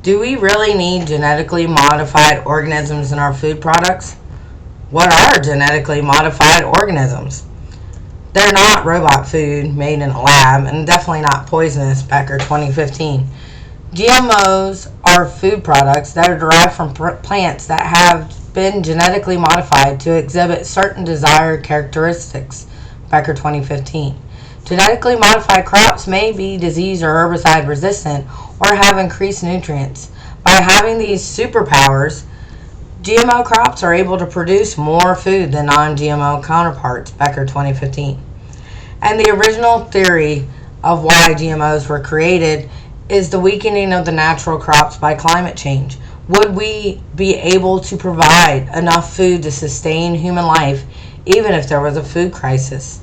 Do we really need genetically modified organisms in our food products? What are genetically modified organisms? They're not robot food made in a lab, and definitely not poisonous, Becker 2015. GMOs are food products that are derived from plants that have been genetically modified to exhibit certain desired characteristics, Becker 2015. Genetically modified crops may be disease or herbicide resistant or have increased nutrients. By having these superpowers, GMO crops are able to produce more food than non-GMO counterparts, Becker 2015. And the original theory of why GMOs were created is the weakening of the natural crops by climate change. Would we be able to provide enough food to sustain human life even if there was a food crisis?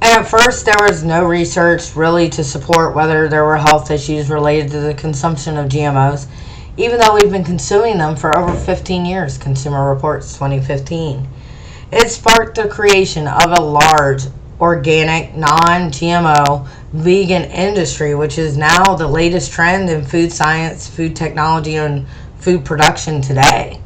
And at first, there was no research really to support whether there were health issues related to the consumption of GMOs, even though we've been consuming them for over 15 years, Consumer Reports 2015. It sparked the creation of a large, organic, non-GMO, vegan industry, which is now the latest trend in food science, food technology, and food production today.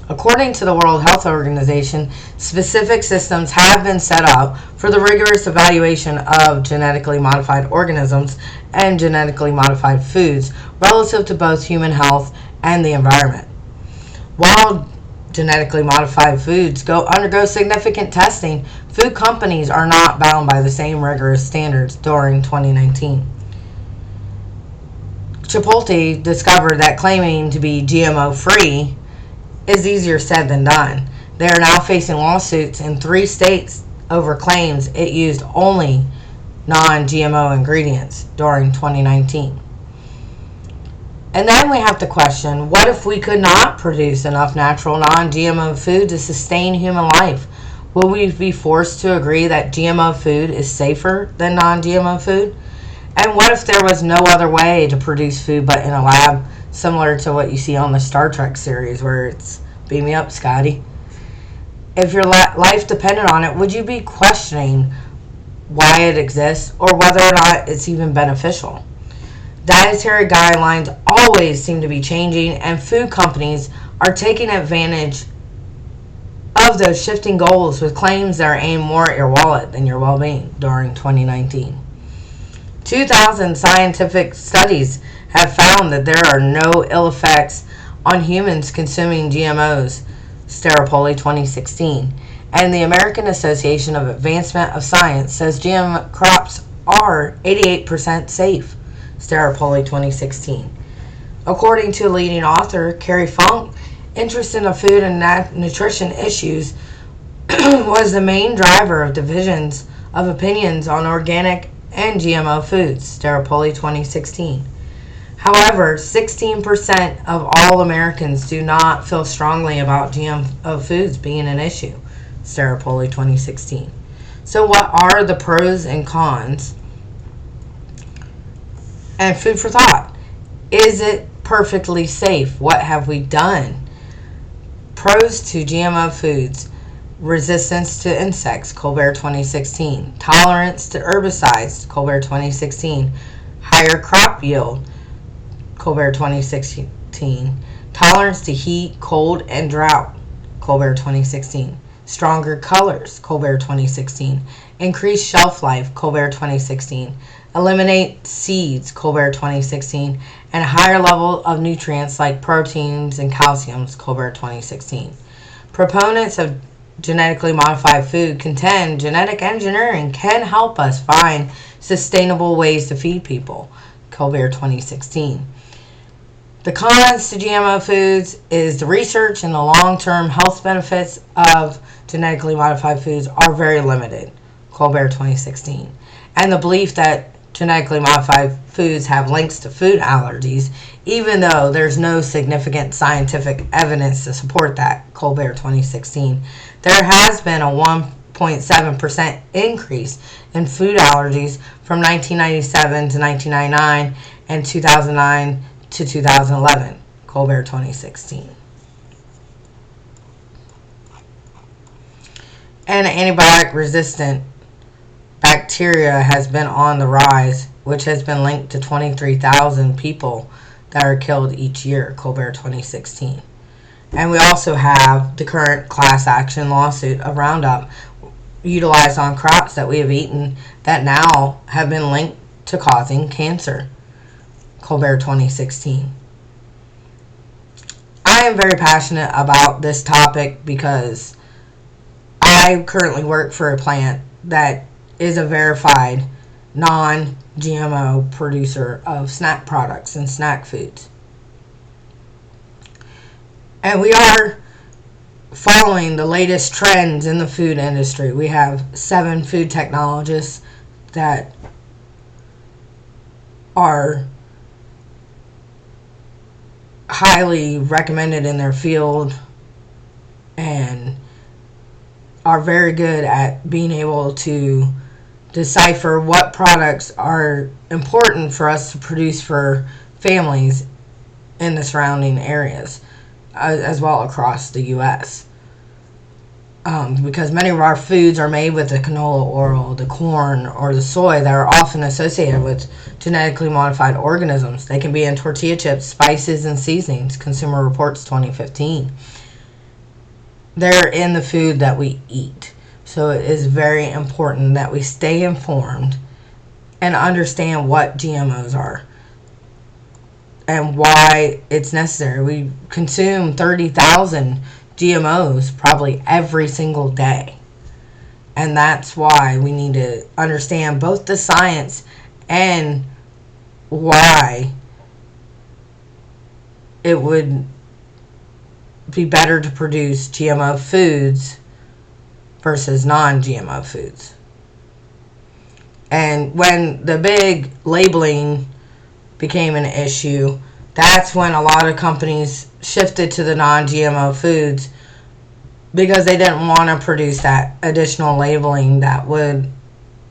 According to the World Health Organization, specific systems have been set up for the rigorous evaluation of genetically modified organisms and genetically modified foods relative to both human health and the environment. While genetically modified foods undergo significant testing, food companies are not bound by the same rigorous standards during 2019. Chipotle discovered that claiming to be GMO-free is easier said than done. They are now facing lawsuits in 3 states over claims it used only non-GMO ingredients during 2019. And then we have to question, what if we could not produce enough natural non-GMO food to sustain human life? Will we be forced to agree that GMO food is safer than non-GMO food? And what if there was no other way to produce food but in a lab, similar to what you see on the Star Trek series where it's beam me up, Scotty? If your life depended on it, would you be questioning why it exists or whether or not it's even beneficial? Dietary guidelines always seem to be changing, and food companies are taking advantage of those shifting goals with claims that are aimed more at your wallet than your well-being during 2019. 2,000 scientific studies have found that there are no ill effects on humans consuming GMOs, Staropoli 2016. And the American Association of Advancement of Science says GM crops are 88% safe, Staropoli 2016. According to leading author Carrie Funk, interest in the food and nutrition issues was the main driver of divisions of opinions on organic and GMO foods, Staropoli 2016. However, 16% of all Americans do not feel strongly about GMO foods being an issue, Staropoli 2016. So what are the pros and cons? And food for thought. Is it perfectly safe? What have we done? Pros to GMO foods: resistance to insects, Colbert 2016. Tolerance to herbicides, Colbert 2016. Higher crop yield, Colbert 2016. Tolerance to heat, cold, and drought, Colbert 2016. Stronger colors, Colbert 2016. Increased shelf life, Colbert 2016. Eliminate seeds, Colbert 2016. And a higher level of nutrients like proteins and calciums, Colbert 2016. Proponents of genetically modified food contend genetic engineering can help us find sustainable ways to feed people, Colbert 2016. The cons to GMO foods is the research and the long-term health benefits of genetically modified foods are very limited, Colbert 2016. And the belief that genetically modified foods have links to food allergies, even though there's no significant scientific evidence to support that, Colbert 2016. There has been a 1.7% increase in food allergies from 1997 to 1999 and 2009 to 2011, Colbert 2016. And antibiotic resistant bacteria has been on the rise which has been linked to 23,000 people that are killed each year, Colbert 2016. And we also have the current class action lawsuit of Roundup utilized on crops that we have eaten that now have been linked to causing cancer, Colbert 2016. I am very passionate about this topic because I currently work for a plant that is a verified non-GMO producer of snack products and snack foods. And we are following the latest trends in the food industry. We have 7 food technologists that are highly recommended in their field and are very good at being able to decipher what products are important for us to produce for families in the surrounding areas, as well across the U.S. Because many of our foods are made with the canola oil, the corn, or the soy that are often associated with genetically modified organisms. They can be in tortilla chips, spices, and seasonings, Consumer Reports 2015. They're in the food that we eat. So it is very important that we stay informed and understand what GMOs are and why it's necessary. We consume 30,000 GMOs probably every single day. And that's why we need to understand both the science and why it would be better to produce GMO foods versus non-GMO foods. And when the big labeling became an issue, that's when a lot of companies shifted to the non-GMO foods because they didn't want to produce that additional labeling that would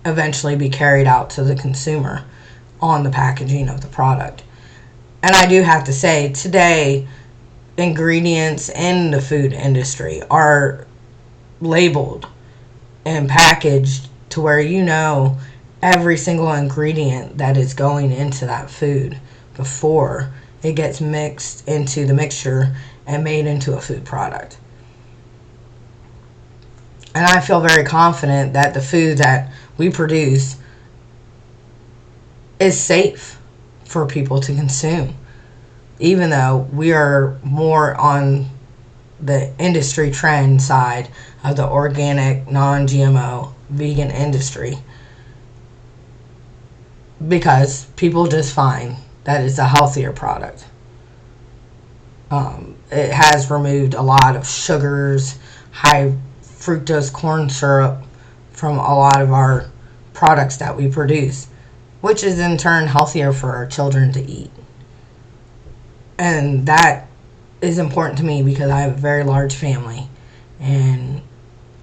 eventually be carried out to the consumer on the packaging of the product. And I do have to say, today, ingredients in the food industry are labeled and packaged to where you know every single ingredient that is going into that food before it gets mixed into the mixture and made into a food product. And I feel very confident that the food that we produce is safe for people to consume, even though we are more on the industry trend side of the organic, non-GMO, vegan industry, because people just find that it's a healthier product. It has removed a lot of sugars, high fructose corn syrup from a lot of our products that we produce, which is in turn healthier for our children to eat. And that is important to me because I have a very large family and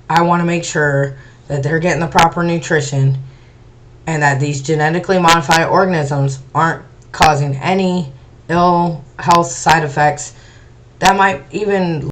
I want to make sure that they're getting the proper nutrition and that these genetically modified organisms aren't causing any ill health side effects that might even